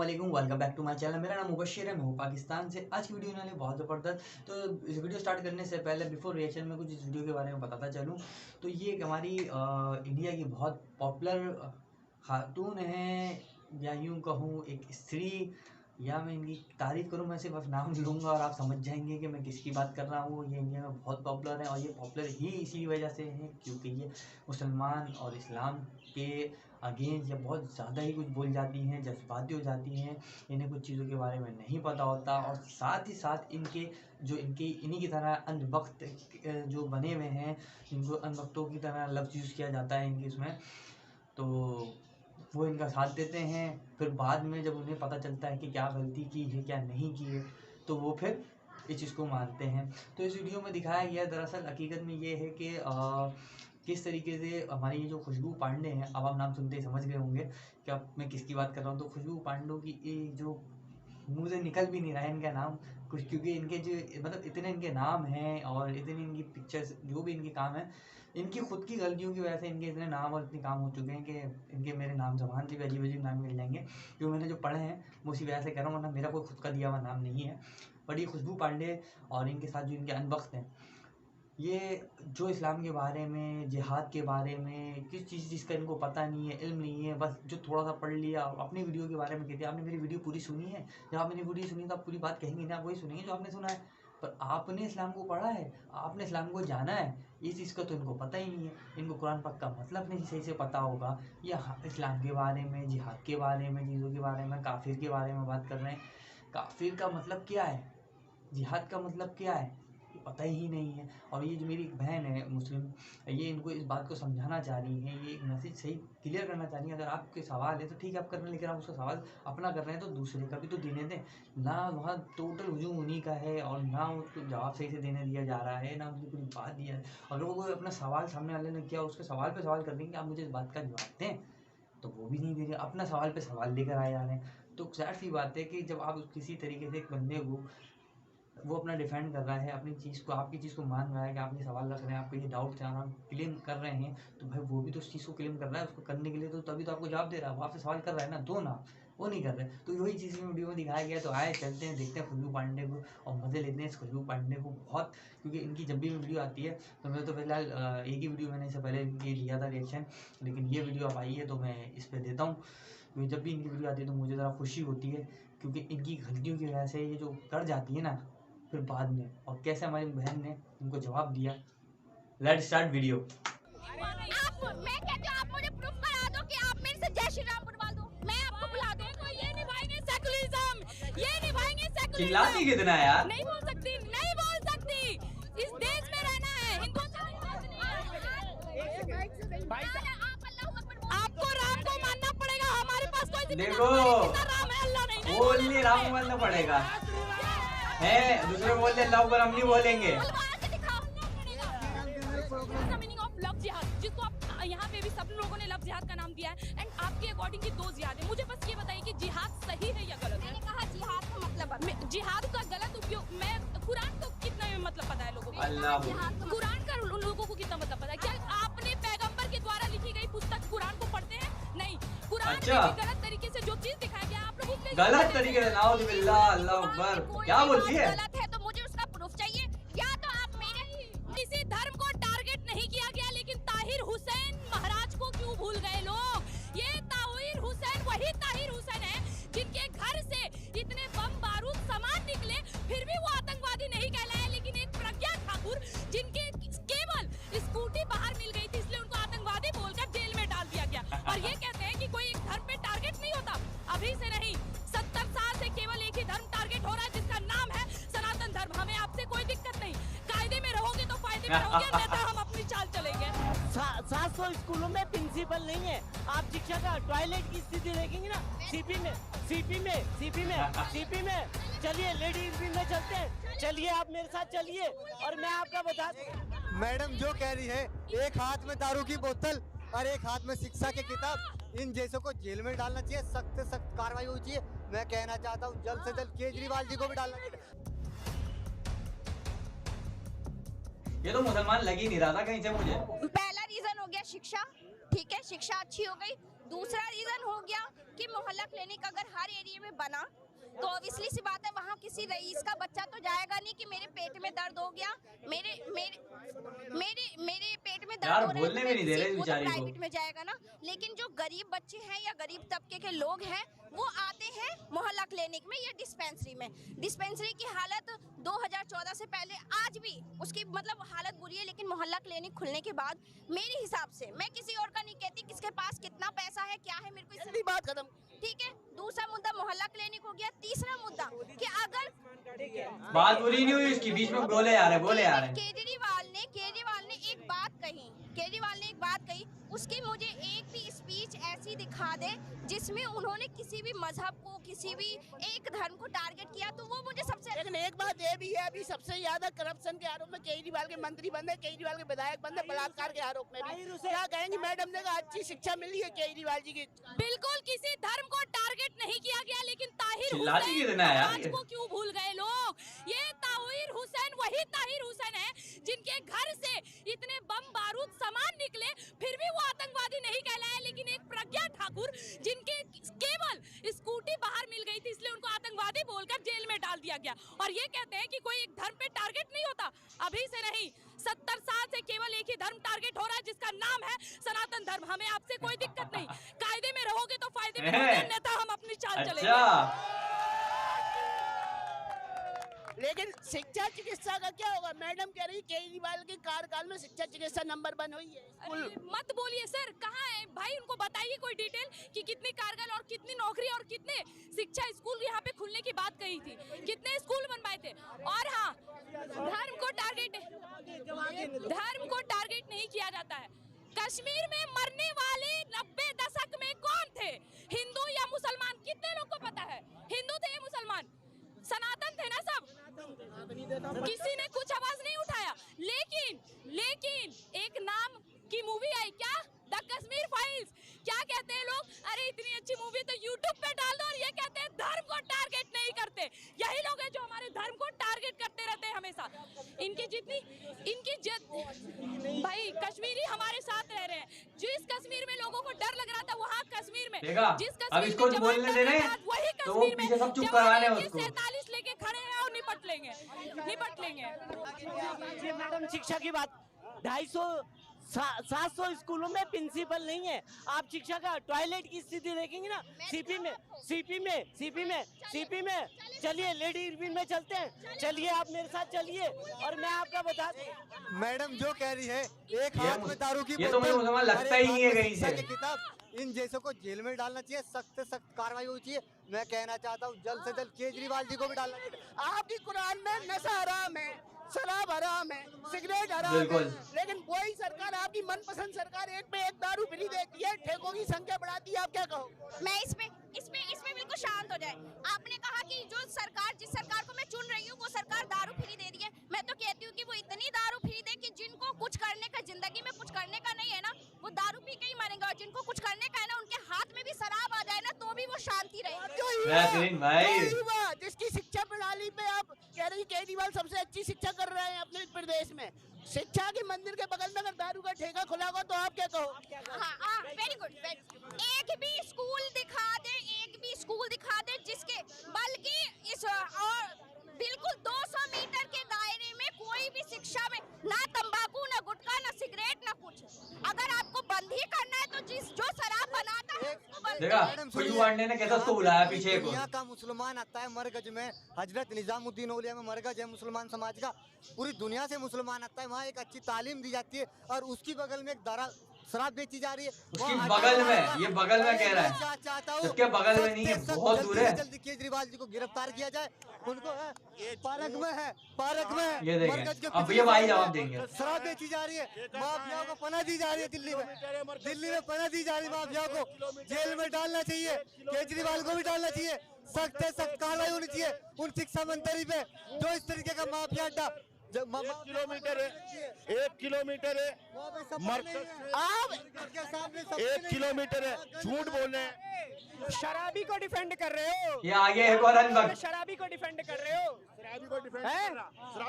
वालेकुम, welcome back to my channel. मेरा नाम मुबशिर है, मैं हूँ पाकिस्तान से। आज की वीडियो होने बहुत ज़बरदस्त। तो इस वीडियो स्टार्ट करने से पहले बिफोर रिएक्शन में कुछ इस वीडियो के बारे में बताता चलूँ तो ये एक हमारी इंडिया की बहुत पॉपुलर खातून है, या यूँ कहूँ एक स्त्री, या मैं इनकी तारीफ़ करूँ मैं सिर्फ नाम लूँगा और आप समझ जाएंगे कि मैं किसकी बात कर रहा हूँ। ये इंडिया में बहुत पॉपुलर है और ये पॉपुलर ही इसी वजह से है क्योंकि ये मुसलमान और इस्लाम के अगेंस्ट या बहुत ज़्यादा ही कुछ बोल जाती हैं, जज्बाती हो जाती हैं। इन्हें कुछ चीज़ों के बारे में नहीं पता होता और साथ ही साथ इन्हीं की तरह अंधभक्त जो बने हुए हैं, इनको अंधभक्तों की तरह लफ्ज़ यूज़ किया जाता है इनकी इसमें, तो वो इनका साथ देते हैं। फिर बाद में जब उन्हें पता चलता है कि क्या गलती की है क्या नहीं की है तो वो फिर इस चीज़ को मानते हैं। तो इस वीडियो में दिखाया गया दरअसल हकीकत में ये है कि किस तरीके से हमारी ये जो खुशबू पांडे हैं, अब आप नाम सुनते ही समझ गए होंगे कि अब मैं किसकी बात कर रहा हूँ। तो खुशबू पांडे की ये जो मुँह से निकल भी नहीं रहा है इनका नाम कुछ, क्योंकि इनके जो मतलब इतने इनके नाम हैं और इतनी इनकी पिक्चर्स जो भी इनके काम है, इनकी खुद की गलतियों की वजह से इनके इतने नाम और इतने काम हो चुके हैं कि इनके मेरे नाम ज़बान से भी अजीब अजीब नाम मिल जाएंगे जो मैंने जो पढ़े हैं वो उसी वजह से कह रहा हूँ, वरना मेरा कोई खुद का दिया हुआ नाम नहीं है। बट ये खुशबू पांडे और इनके साथ जो इनके अनबख्त हैं, ये जो इस्लाम के बारे में, जिहाद के बारे में किस चीज़ जिसका इनको पता नहीं है, इल्म नहीं है, बस जो थोड़ा सा पढ़ लिया अपनी वीडियो के बारे में कहते हैं। आपने मेरी वीडियो पूरी सुनी है? जब आप मेरी वीडियो सुनी तो आप पूरी बात कहेंगे ना, वही सुनेंगे जो आपने सुना है। पर आपने इस्लाम को पढ़ा है, आपने इस्लाम को जाना है, इस चीज़ का तो इनको पता ही नहीं है। इनको कुरान पाक का मतलब नहीं सही से पता होगा, या इस्लाम के बारे में, जिहाद के बारे में, चीज़ों के बारे में, काफिर के बारे में बात कर रहे हैं। काफिर का मतलब क्या है, जिहाद का मतलब क्या है, ये पता ही नहीं है। और ये जो मेरी एक बहन है मुस्लिम, ये इनको इस बात को समझाना चाह रही है, ये एक मैसेज सही क्लियर करना चाह रही है। अगर आपके सवाल है तो ठीक है आप कर रहे हैं, लेकिन आप उसका सवाल अपना कर रहे हैं तो दूसरे का भी तो देने दें ना। वहाँ टोटल हुजूम उन्हीं का है और ना उसको जवाब सही से देने दिया जा रहा है, ना उसकी पूरी बात दिया है। अगर वो कोई अपना सवाल सामने वाले ने किया, उसके सवाल पे सवाल कर देंगे आप मुझे इस बात का जवाब दें, तो वो भी नहीं दे रहे, अपना सवाल पे सवाल लेकर आए जा रहे हैं। तो ज़ाहिर सी बात है कि जब आप किसी तरीके से एक बंदे को, वो अपना डिफेंड कर रहा है, अपनी चीज़ को, आपकी चीज़ को मान रहा है कि आप ये सवाल रख रहे हैं, आपको ये डाउट है और आप क्लेम कर रहे हैं, तो भाई वो भी तो उस चीज़ को क्लेम कर रहा है, उसको करने के लिए तो तभी तो आपको जवाब दे रहा है, वो आपसे सवाल कर रहा है ना, दो ना, वो नहीं कर रहे। तो वही चीज़ वीडियो में दिखाया गया। तो आए चलते हैं, देखते हैं खुशबू पांडे को और मज़े लेते हैं इस खुशबू पांडे को बहुत, क्योंकि इनकी जब भी वीडियो आती है तो मैं तो फिलहाल एक ही वीडियो मैंने इससे पहले इनकी लिया था रिएक्शन, लेकिन ये वीडियो अब आई है तो मैं इस पर देता हूँ, क्योंकि जब भी इनकी वीडियो आती है तो मुझे ज़रा खुशी होती है, क्योंकि इनकी गलतियों की वजह से ये जो कर जाती है ना फिर बाद में, और कैसे हमारी बहन ने उनको जवाब दिया। Let's start video. मैं कहती हूँ आप मुझे प्रूफ करा दो कि आप मेरे से जय श्री राम बनवा दो, मैं आपको बुला दूँ। ये निभाएंगे सेकुलरिज्म, ये निभाएंगे सेकुलरिज्म। चिल्लाती कितना है यार? नहीं बोल सकती, नहीं बोल सकती, इस देश में रहना है। आपको राम को मानना पड़ेगा, हमारे पास कोई देखो राम है, अल्लाह नहीं। बोलने राम मानना पड़ेगा है, दूसरे बोल दे अल्लाह पर, हम नहीं बोलेंगे। जिसको आप यहाँ पे भी सब लोगों ने लफ्ज़ जिहाद का नाम दिया है, एंड आपके अकॉर्डिंग की दो जिहाद है। मुझे बस ये बताइए कि जिहाद सही है या गलत है? मैंने कहा जिहाद का मतलब, जिहाद का गलत उपयोग, मैं कुरान को कितना मतलब पता है लोगों को? अल्लाह, कुरान का उन लोगों को कितना मतलब पता है? क्या आपने पैगंबर के द्वारा लिखी गई पुस्तक कुरान को पढ़ते हैं? नहीं। कुरान में गलत तरीके से जो चीज दिखाया गया आप लोग उसमें गलत तरीके से, नाउज़ुबिल्लाह, अल्लाह अकबर, क्या बोलती है? गलत है तो मुझे उसका प्रूफ चाहिए। या तो आप मेरे किसी धर्म को टारगेट नहीं किया गया, लेकिन ताहिर हुसैन महाराज को क्यों भूल गए लोग? ये ताहिर हुसैन वही ताहिर हुसैन है जिनके घर से इतने बम बारूद सामान निकले, फिर भी वो आतंकवादी नहीं कहलाए। लेकिन एक प्रज्ञा ठाकुर जिनके केवल स्कूटी बाहर मिल गई थी, इसलिए उनको आतंकवादी बोलकर जेल में डाल दिया गया। और ये कहते हैं कि कोई एक धर्म पे टारगेट नहीं होता। अभी से नहीं, 70 साल से केवल एक ही धर्म टारगेट हो रहा है, जिसका नाम है सनातन धर्म। हमें आपसे कोई दिक्कत नहीं, कायदे में रहोगे तो फायदे में रहोगे, नहीं तो हम अपनी चाल चलेंगे। 700 स्कूलों में प्रिंसिपल नहीं है। आप शिक्षा का टॉयलेट की स्थिति देखेंगे ना, सीपी में चलिए, लेडीज में चलते हैं, चलिए आप मेरे साथ चलिए और मैं आपका बता। मैडम जो कह रही है, एक हाथ में दारू की बोतल और एक हाथ में शिक्षा की किताब, इन जैसों को जेल में डालना चाहिए, सख्त से सख्त कार्रवाई होनी चाहिए। मैं कहना चाहता हूँ जल्द से जल्द केजरीवाल जी को भी डालना चाहिए। ये तो मुसलमान लग ही नहीं रहा था कहीं से मुझे। पहला रीजन हो गया शिक्षा, ठीक है, शिक्षा अच्छी हो गई। दूसरा रीजन हो गया कि मोहल्ला क्लिनिक अगर हर एरिया में बना तो ऑब्वियसली सी बात है वहाँ किसी रईस का बच्चा तो जाएगा नहीं कि मेरे पेट में दर्द हो गया, मेरे मेरे मेरे मेरे पेट में दर्द यार हो रहा है, बोलने में नहीं दे रहे इस बेचारी को। प्राइवेट में जाएगा ना। लेकिन जो गरीब बच्चे हैं या गरीब तबके के लोग हैं वो आते हैं मोहल्ला क्लिनिक में या डिस्पेंसरी में। डिस्पेंसरी की हालत 2014 से पहले आज भी उसकी मतलब हालत बुरी है, लेकिन मोहल्ला क्लिनिक खुलने के बाद मेरे हिसाब से, मैं किसी और का नहीं कहती किसके पास कितना पैसा है क्या है, मेरे को इससे बात खत्म, ठीक है। दूसरा मुद्दा मोहल्ला क्लिनिक हो गया। तीसरा मुद्दा कि अगर बात बुरी नहीं हुई इसकी, बीच में बोले आ रहे केजरीवाल ने एक बात कही, उसकी मुझे एक भी स्पीच ऐसी दिखा दे जिसमें उन्होंने किसी भी मजहब को, किसी भी एक धर्म को टारगेट किया, तो वो मुझे सबसे। लेकिन एक बात ये भी है, अभी सबसे ज्यादा करप्शन के आरोप में केजरीवाल के मंत्री बंद है, केजरीवाल के विधायक बंद है, बलात्कार के आरोप में भी। क्या कहेंगे मैडम ने कहा अच्छी शिक्षा मिली है केजरीवाल जी की? बिल्कुल किसी धर्म को टारगेट नहीं किया गया, लेकिन ताहिर चिल्लाती हुसैन कितना है यार आज ये? को क्यों भूल गए लोग? ये ताहिर हुसैन वही ताहिर हुसैन है जिनके घर से इतने बम बारूद सामान निकले, फिर भी वो आतंकवादी नहीं कहलाए। लेकिन एक प्रज्ञा ठाकुर जिनके केवल स्कूटी बाहर मिल गई थी इसलिए उनको आतंकवादी बोलकर जेल में डाल दिया गया, और ये कहते हैं कि कोई एक धर्म पे टारगेट नहीं होता। अभी से नहीं, 70 साल से केवल एक ही धर्म टारगेट हो रहा है जिसका नाम है सनातन धर्म। हमें आपसे कोई दिक्कत नहीं, कायदे में रहोगे तो फायदे में रहोगे, अन्यथा हम अपनी चाल चलेंगे। लेकिन शिक्षा चिकित्सा का क्या होगा? मैडम कह रही केजरीवाल के कार्यकाल में शिक्षा चिकित्सा नंबर 1 हुई है। अरे मत बोलिए सर, कहाँ है भाई? उनको बताइए कोई डिटेल कि कितनी कारगर और कितनी नौकरी और कितने शिक्षा स्कूल यहाँ पे खुलने की बात कही थी, कितने स्कूल बनवाए थे। और हाँ, धर्म को टारगेट नहीं किया जाता है। कश्मीर में मरने वाले 90 दशक में कौन थे? हिंदू या मुसलमान? कितने लोग को पता है? हिंदू थे या मुसलमान? सनातन थे ना सब? किसी ने कुछ आवाज नहीं उठाया। लेकिन एक नाम की मूवी आई, क्या? The Kashmir files. क्या कहते हैं लोग? अरे इतनी अच्छी मूवी तो यूट्यूब पे डाल दो, और ये कहते हैं धर्म को टारगेट नहीं करते। यही लोग हैं जो हमारे धर्म को टारगेट करते रहते हैं हमेशा। भाई कश्मीरी हमारे साथ रह रहे हैं। जिस कश्मीर में लोगों को डर लग रहा था, वहाँ कश्मीर में जिस अब इसको बोलने दे रहे हैं तो वो पीछे सब चुप करवाने हैं उसको। 47 लेके खड़े हैं और निपट लेंगे। मैडम शिक्षा की बात, 250-700 स्कूलों में प्रिंसिपल नहीं है। आप शिक्षा का टॉयलेट की स्थिति देखेंगे ना, सीपी में चलिए, लेडी इरविन में चलते हैं, चलिए आप मेरे साथ चलिए और मैं आपका बता दूं। मैडम जो कह रही है, एक हाथ में दारू की ये तो मुझे मुसलमान लगता ही नहीं है कहीं से। किताब इन जैसों को जेल में डालना चाहिए, सख्त से सख्त कार्रवाई होनी चाहिए। मैं कहना चाहता हूँ जल्द से जल्द केजरीवाल जी को भी डालना चाहिए। आपकी कुरान में नशा हराम है, शराब हराम है, सिगरेट हराम है, लेकिन वही सरकार, आपकी मनपसंद सरकार, एक पे एक दारू फ्री देती है, ठेकों की संख्या बढ़ाती है। आप क्या कहो? मैं इसमें बिल्कुल शांत हो जाए। आपने कहा कि जिस सरकार को मैं चुन रही हूँ वो सरकार दारू फ्री दे रही है। मैं तो कहती हूँ कि वो इतनी दारू फ्री दे कि जिनको कुछ करने का, जिंदगी में कुछ करने का नहीं है ना, वो दारू पी के ही मरेंगे, और जिनको कुछ करने का है ना, उनके हाथ में भी शराब आ जाए ना तो भी वो शांति रहेगी। जिसकी शिक्षा प्रणाली पे आप कह रही केजरीवाल सबसे अच्छी शिक्षा कर रहे हैं अपने प्रदेश में, शिक्षा के मंदिर के बगल में अगर दारू का ठेका खुला होगा तो आप क्या कहो? हाँ, वेरी गुड। एक भी स्कूल दिखा दे जिसके, बल्कि इस और बिल्कुल 200 मीटर के दायरे में कोई भी शिक्षा में ना तंबाकू, ना गुटखा, ना सिगरेट, ना कुछ। अगर आपको बंद ही करना है तो जो शराब बनाता है उसको बंद देखा ने कैसा उसको बुलाया पीछे को। दुनिया का मुसलमान आता है मरकज में, हजरत निजामुद्दीन औलिया में मरकज है मुसलमान समाज का, पूरी दुनिया से मुसलमान आता है। वहाँ एक अच्छी तालीम दी जाती है, और उसकी बगल में एक दारा शराब बेची जा रही है। उसकी बगल में, ये बगल में कह रहा है, चाहता हूँ उसके बगल में नहीं है, बहुत दूर है। जल्दी केजरीवाल जी को गिरफ्तार किया जाए। उनको पार्क में ये देखें, अब ये भाई जवाब देंगे। शराब बेची जा रही है, माफियाओं को पनाह दी जा रही है। दिल्ली में पनाह दी जा रही है माफियाओं को। जेल में डालना चाहिए, केजरीवाल को भी डालना चाहिए, सख्त से सख्त कार्रवाई होनी चाहिए उन शिक्षा मंत्री पे जो इस तरीके का माफिया अड्डा। 1 किलोमीटर है आप 1 किलोमीटर है, झूठ बोल रहे हैं। शराबी को डिफेंड कर रहे हो? ये आगे एक और अनबक। शराबी को डिफेंड कर रहे हो?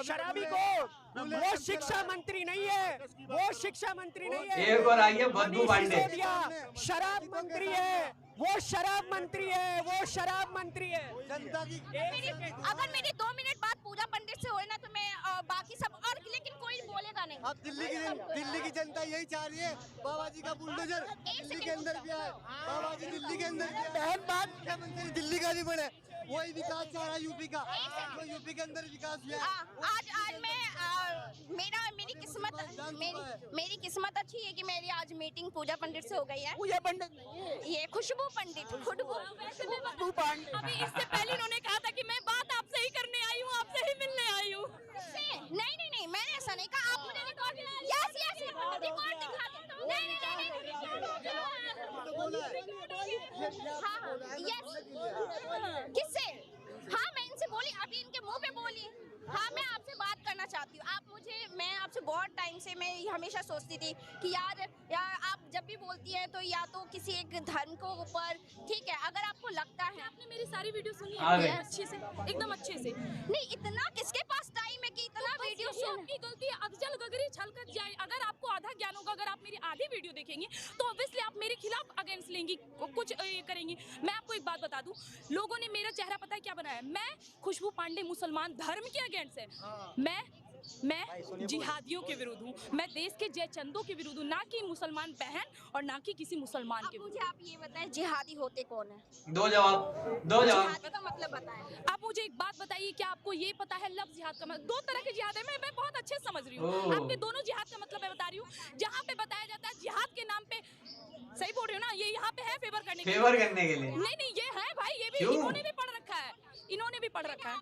शराबी को, वो शिक्षा मंत्री नहीं है, वो शिक्षा मंत्री नहीं है, एक और आई है बद्दू पांडे, शराब मंत्री है। वो शराब मंत्री है, वो शराब मंत्री है। जनता की अगर मेरी 2 मिनट बात पूजा पंडित से होए ना तो मैं बाकी सब और लेकिन कोई बोलेगा नहीं। अब दिल्ली की जनता यही चाह रही है, बाबा जी का बुलडोजर दिल्ली के अंदर भी आए, बाबा जी दिल्ली के अंदर भी आए, मुख्यमंत्री दिल्ली का भी बने, वही विकास चाह रहा है यूपी का, जो यूपी के अंदर विकास हुआ है। आज मैं मेरी किस्मत अच्छी है कि मेरी आज मीटिंग पूजा पंडित से हो गई है। पूजा पंडित ये खुशबू पंडित, खुशबू पंडित। अभी इससे पहले इन्होंने कहा था कि मैं बात आपसे ही करने आई हूँ, आपसे ही मिलने आई हूँ। नहीं, मैंने ऐसा नहीं कहा। आप मुझे रिकॉर्ड रिकॉर्ड दिखा दो। किससे? हाँ, मैं इनसे बोली, अभी इनके मुंह पे बोली। हाँ, मैं आपसे बात करना चाहती हूँ। मैं आपसे बहुत टाइम से मैं हमेशा सोचती थी कि यार आप जब भी बोलती हैं तो या तो किसी एक धर्म को ऊपर, ठीक है, अगर आपको लगता है। आपने मेरी सारी वीडियो सुनी है अच्छे से, एकदम अच्छे से। नहीं, इतना किसके पास टाइम है कि इतना वीडियो सुन? आपकी गलती है, अगजल गगरी छलकत जाए। अगर आपको आधा ज्ञान होगा, अगर आप मेरी आधी वीडियो देखेंगी तो ऑब्वियसली आप मेरे खिलाफ अगेंस्ट लेंगी, कुछ करेंगी। मैं आपको एक बात बता दूं, लोगों ने मेरा चेहरा पता है क्या बनाया? मैं खुशबू पांडे मुसलमान धर्म के अगेंस्ट है। मैं जिहादियों के विरुद्ध हूँ, मैं देश के जयचंदों के विरुद्ध हूँ, ना कि मुसलमान बहन और ना कि किसी मुसलमान के मुझे आप ये बताएं, जिहादी होते कौन है? दो जवाब। जिहादी का मतलब बताएं। आप मुझे एक बात बताइए, क्या आपको ये पता है लफ्ज़ जिहाद का मतलब? 2 तरह के जिहाद है, मैं बहुत अच्छे से समझ रही हूँ। आपके दोनों जिहाद का मतलब मैं बता रही हूँ। जहाँ पे बताया जाता है जिहाद के नाम पे, सही बोल रही हो ना, ये यहाँ पे है फेवर करने के लिए। नहीं, ये है भाई, ये भी इन्होंने भी पढ़ रखा है,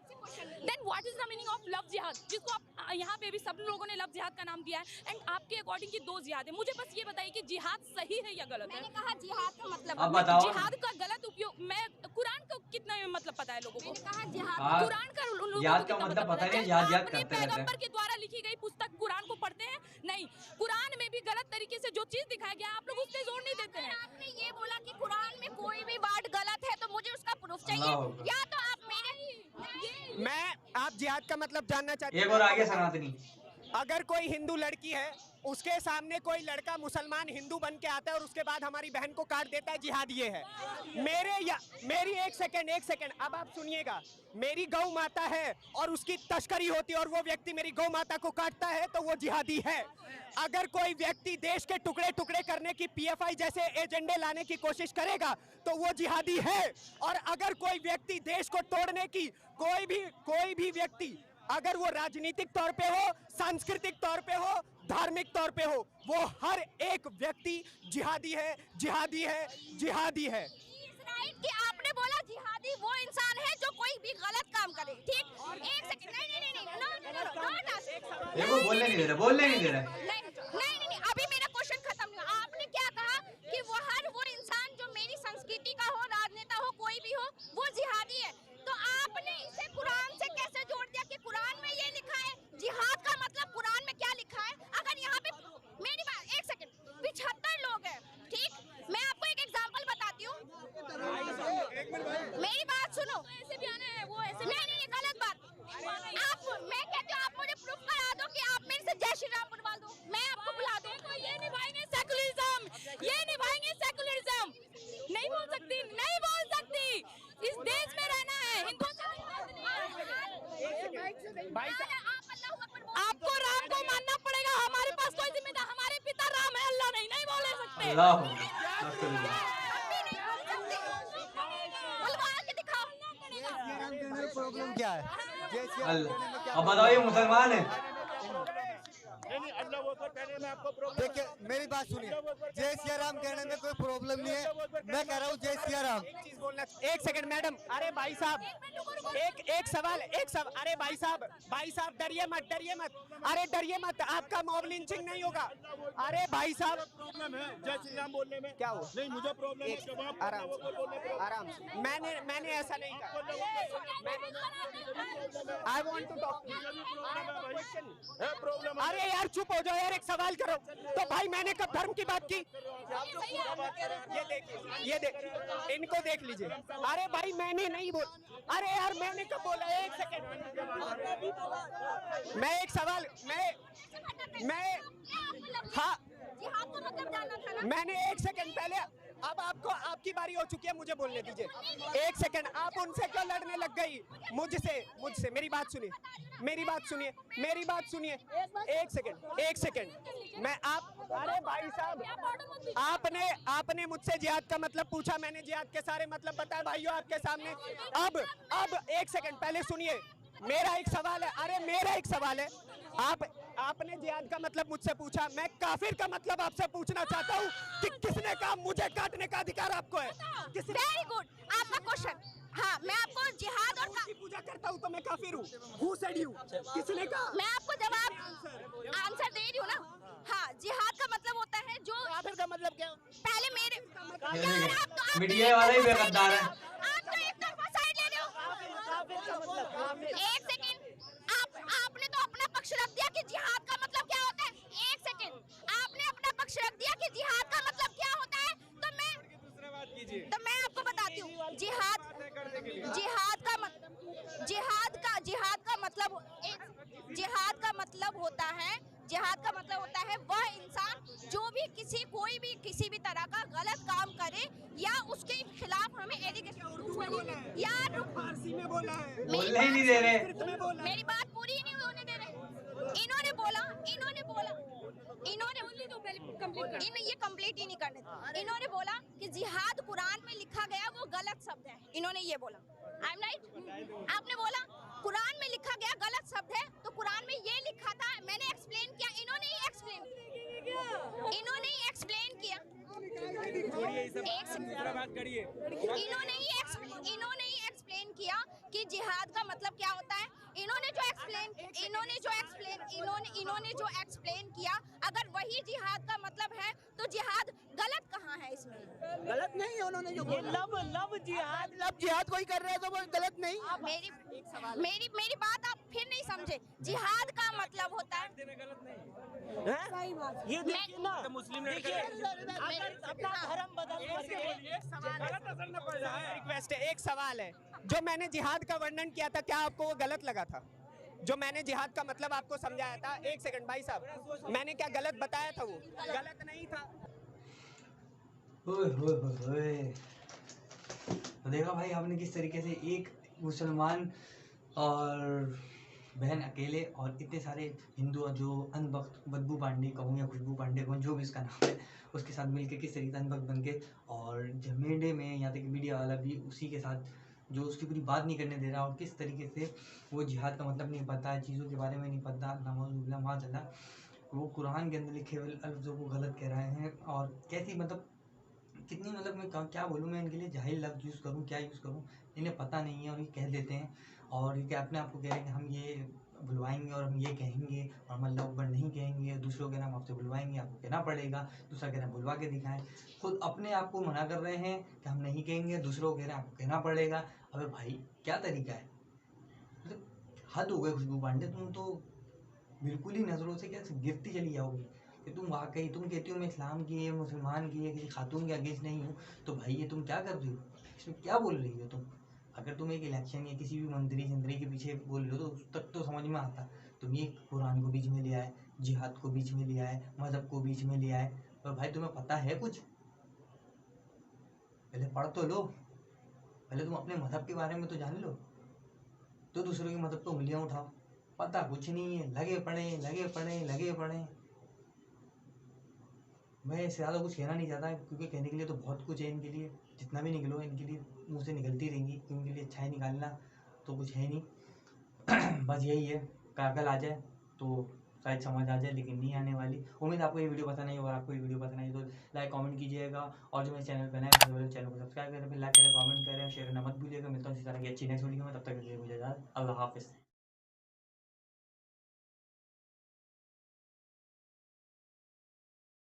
then what is the meaning of love जिहाद, जिसको आप यहाँ पे भी सब लोगों ने लव जिहाद का नाम दिया है। एंड आपके अकॉर्डिंग की 2 जिहाद है। मुझे बस ये बताइए कि जिहाद सही है या गलत है? मैंने कहा जिहाद का मतलब, अब बताओ। जिहाद का गलत उपयोग, मैं कुरान का कितना मतलब पता है लोगों को? मैंने कहा जिहाद, कुरान का याद का मतलब पता नहीं, याद करते रहते हैं। पैगंबर के द्वारा लिखी गई पुस्तक कुरान को पढ़ते हैं? नहीं, कुरान में भी गलत तरीके से जो चीज दिखाया गया आप लोग उस पे जोर नहीं देते हैं। आपने ये बोला कि कुरान में कोई भी बात गलत है तो मुझे उसका प्रूफ चाहिए, या तो आप मैं आप जिहाद का मतलब जानना चाहती हूँ। एक और आगे सनातनी, अगर कोई हिंदू लड़की है, उसके सामने कोई लड़का मुसलमान हिंदू बन के आता है और उसके बाद हमारी बहन को काट देता है, जिहाद ये है। मेरी एक सेकंड, अब आप सुनिएगा। मेरी गौ माता है और उसकी तस्करी होती है और वो व्यक्ति मेरी गौ माता को काटता है तो वो जिहादी है। अगर कोई व्यक्ति देश के टुकड़े टुकड़े करने की पीएफआई जैसे एजेंडे लाने की कोशिश करेगा तो वो जिहादी है। और अगर कोई व्यक्ति देश को तोड़ने की कोई भी व्यक्ति, अगर वो राजनीतिक तौर पे हो, सांस्कृतिक तौर पे हो, धार्मिक तौर पे हो, वो हर एक व्यक्ति जिहादी है। कि आपने बोला जिहादी वो इंसान है जो कोई भी गलत काम करे, ठीक? एक सेकंड, नहीं, बोलने नहीं दे रहा। अभी मेरा क्वेश्चन खत्म नहीं हुआ। आपने क्या कहा कि वो इंसान जो मेरी संस्कृति का हो, राजनेता हो, कोई भी हो, वो जिहादी है। तो आपने इसे कुरान से कैसे जोड़ दिया कि कुरान में ये लिखा है? जिहाद का मतलब कुरान में क्या लिखा है? अगर यहाँ पे मेरी बात, एक सेकंड, 75 लोग हैं, ठीक? मैं आपको एक एग्जांपल बताती हूँ, मेरी बात सुनो। ऐसे भी आना है, वो ऐसे नहीं, गलत बात। मैं कहती हूँ आप मुझे प्रूफ करा दो कि आप मेरे से जय श्री राम बुलवा दो, मैं आपको बुला दूँ। ये निभाएंगे सेकुलरिज्म, नहीं बोल सकती। इस देश में रहना है, आपको राम को मानना पड़ेगा। हमारे पास कोई जिम्मेदार, हमारे पिता राम है, अल्लाह नहीं बोल सकते। प्रॉब्लम क्या है? अब बताओ, ये मुसलमान है? अल्लाह वो कहने में आपको प्रॉब्लम? देखिए मेरी बात सुनिए, जय सिया राम कहने में कोई प्रॉब्लम नहीं है। मैं कह रहा हूँ जय सिया राम। एक सेकंड मैडम, अरे भाई साहब, एक सवाल। अरे भाई साहब डरिए मत, अरे डरिए मत, आपका मॉब लिंचिंग नहीं होगा। अरे भाई साहब, प्रॉब्लम है जय श्री राम बोलने में? क्या हुआ? नहीं, मुझे प्रॉब्लम है। आराम से। मैंने ऐसा नहीं कहा। I want to talk. Problem. अरे यार चुप हो जाओ यार, एक सवाल करो। तो भाई मैंने कब धर्म की बात की? ये देखिए, इनको देख लीजिए। अरे भाई मैंने नहीं अरे यार मैंने कब बोला? एक सेकंड, मैं एक सवाल, हाँ, मैंने एक सेकंड पहले अब आपको आपकी बारी हो चुकी है, मुझे बोलने दीजिए। एक सेकंड, आप उनसे क्यों लड़ने लग गई? मुझसे मेरी बात सुनिए, मेरी बात सुनिए। एक सेकंड मैं आप, अरे भाई साहब, आपने मुझसे जिहाद का मतलब पूछा, मैंने जिहाद के सारे मतलब बताए भाइयों आपके सामने। अब एक सेकंड पहले सुनिए, मेरा एक सवाल है, आपने जिहाद का मतलब मुझसे पूछा, मैं काफिर का मतलब आपसे पूछना चाहता हूँ कि किसने कहा मुझे काटने का अधिकार आपको है? वेरी गुड, आपका क्वेश्चन। हाँ, मैं आपको जिहाद और की पूजा करता हूँ तो मैं काफिर हूँ? Who said you? किसने कहा? मैं आपको जवाब आंसर दे रही हूँ ना। हाँ, जिहाद का मतलब होता है जो काफिर का मतलब क्या? पहले मेरे ये यार, देखिए, आप तो मीडिया वाला ही बेगद्दार है। आप तो एक तरफा साइड ले रहे हो। एक सेकंड, आपने तो अपना पक्ष रख दिया कि जिहाद का मतलब क्या होता है। एक सेकंड, आपने अपना पक्ष रख दिया कि जिहाद का मतलब क्या होता है, तो मैं आपको बताती हूँ। जिहाद का मतलब होता है वह इंसान जो भी किसी भी तरह का गलत काम करे या उसके खिलाफ हमें एलिगेशन। यार फारसी में बोला है, बोलने ही नहीं दे रहे। मेरी बात पूरी नहीं होने दे रहे। इन्होंने बोला ये कंप्लीट ही नहीं करने थे। इन्होंने बोला कि जिहाद कुरान में लिखा गया वो गलत शब्द है। इन्होंने ये बोला, आई एम राइट। आपने बोला कुरान में लिखा गया गलत शब्द है, तो कुरान में ये लिखा था, मैंने एक्सप्लेन किया, इन्होंने ही एक्सप्लेन किया। इन्होंने ही एक्सप्लेन किया कि जिहाद का मतलब क्या होता है। इन्होंने जो एक्सप्लेन किया, अगर वही जिहाद का मतलब है तो जिहाद गलत कहाँ है इसमें? गलत नहीं है। उन्होंने जो लव जिहाद कोई कर रहा है तो वो गलत नहीं। मेरी बात आप फिर नहीं समझे। जिहाद का मतलब होता है, ये देखिए ना, मुस्लिम लड़के अपना धर्म रिक्वेस्ट है। एक सवाल है, जो मैंने जिहाद का वर्णन किया था, क्या आपको वो गलत लगा था? जो मैंने जिहाद का मतलब आपको समझाया था, एक सेकंड भाई साहब, मैंने क्या गलत बताया था? वो गलत नहीं था। ओए। तो देखा भाई आपने किस तरीके से एक मुसलमान और बहन अकेले और इतने सारे हिंदू जो अनबख्त बदबू पांडे कहूँ या खुशबू पांडे कहूँ, जो भी इसका नाम है, उसके साथ मिलके किस तरीके से अनबख्त बन के, और झमेडे में यहाँ तक मीडिया वाला भी उसी के साथ जो उसकी पूरी बात नहीं करने दे रहा, और किस तरीके से वो जिहाद का मतलब नहीं पता, चीज़ों के बारे में नहीं पता, नमाज़ वो कुरान के अंदर लिखे हुए लफ्ज़ों को गलत कह रहे हैं। और कैसी मतलब कितनी मतलब मैं क्या बोलूँ, मैं इनके लिए जाहिल लफ्ज़ यूज़ करूँ, क्या यूज़ करूँ, इन्हें पता नहीं है और ये कह देते हैं। और ये अपने आप को कह रहे हैं कि हम ये बुलवाएंगे और हम ये कहेंगे और हम अल्लाह अकबर नहीं कहेंगे, दूसरों के नाम आपसे बुलवाएंगे, आपको कहना पड़ेगा, दूसरा कह रहा है बुलवा के दिखाएं। खुद अपने आप को मना कर रहे हैं कि हम नहीं कहेंगे, दूसरों को कह रहे हैं आपको कहना पड़ेगा। अबे भाई क्या तरीका है, मतलब हद हो गई खुशबू पांडे, तुम तो बिल्कुल ही नज़रों से क्या गिरती चली जाओगी कि तुम वाकई तुम कहती हो मैं इस्लाम की है, मुसलमान की है, किसी खातून के अगेंस्ट नहीं हूँ। तो भाई ये तुम क्या कर रही हो, इसमें क्या बोल रही हो तुम? अगर तुम एक इलेक्शन या किसी भी मंत्री संतरी के पीछे बोल रहे हो तो उस तक तो समझ में आता। तुम ये कुरान को बीच में ले आए, जिहाद को बीच में ले आए, मज़हब को बीच में ले आए। और भाई तुम्हें पता है कुछ? पहले पढ़ तो लो, पहले तुम अपने मज़हब के बारे में तो जान लो, तो दूसरों के मज़हब तो उंगलियाँ उठाओ। पता कुछ नहीं है, लगे पड़े। मैं इससे ज़्यादा कुछ कहना नहीं चाहता क्योंकि कहने के लिए तो बहुत कुछ है इनके लिए, जितना भी निकलो इनके लिए मुँह से निकलती रहेंगी, क्योंकि इनके लिए अच्छा ही निकालना तो कुछ है नहीं। बस यही है, काकल आ जाए तो शायद समझ आ जाए, लेकिन नहीं आने वाली। उम्मीद आपको ये वीडियो पसंद आई, और आपको ये वीडियो पसंद आई तो लाइक कमेंट कीजिएगा, और जो मेरे चैनल पर नए चैनल को सब्सक्राइब करें, फिर लाइक करें, कमेंट करें, शेयर करना मत भूलिएगा। मिलता हूँ इसी तरह की अच्छी नेक्स्ट वीडियो में, तब तक के लिए मुझे अल्लाह हाफिज़।